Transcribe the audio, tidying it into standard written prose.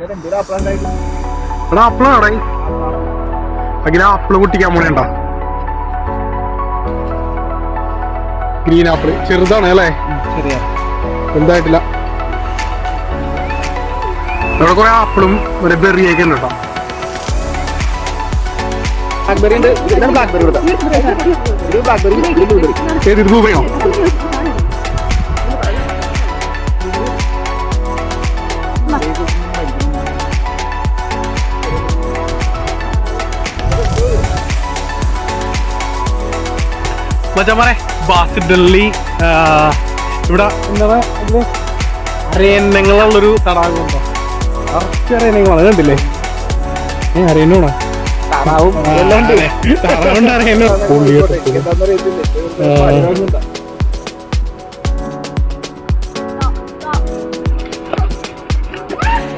എടാ ആപ്പിളാണേ അങ്ങനെ ആപ്പിള് പൊട്ടിക്കാൻ പോണേണ്ട ഗ്രീൻ ആപ്പിള് ചെറുതാണ് അല്ലേ എന്തായിട്ടില്ല ഇവിടെ കുറെ ആപ്പിളും ഒരു ബെറിയൊക്കെ ഉണ്ട് കേട്ടോ ഏത് രൂപയോ മച്ചാമാരെ ബാസിഡല്ലി ഇവിടെ എന്താ അരയന്നങ്ങളുള്ളൊരു തടാകമുണ്ടോ കുറച്ച് അരയന്നങ്ങളാണ് കണ്ടില്ലേ അരയന്നോണോ താറാവുണ്ട് അരയന്നോ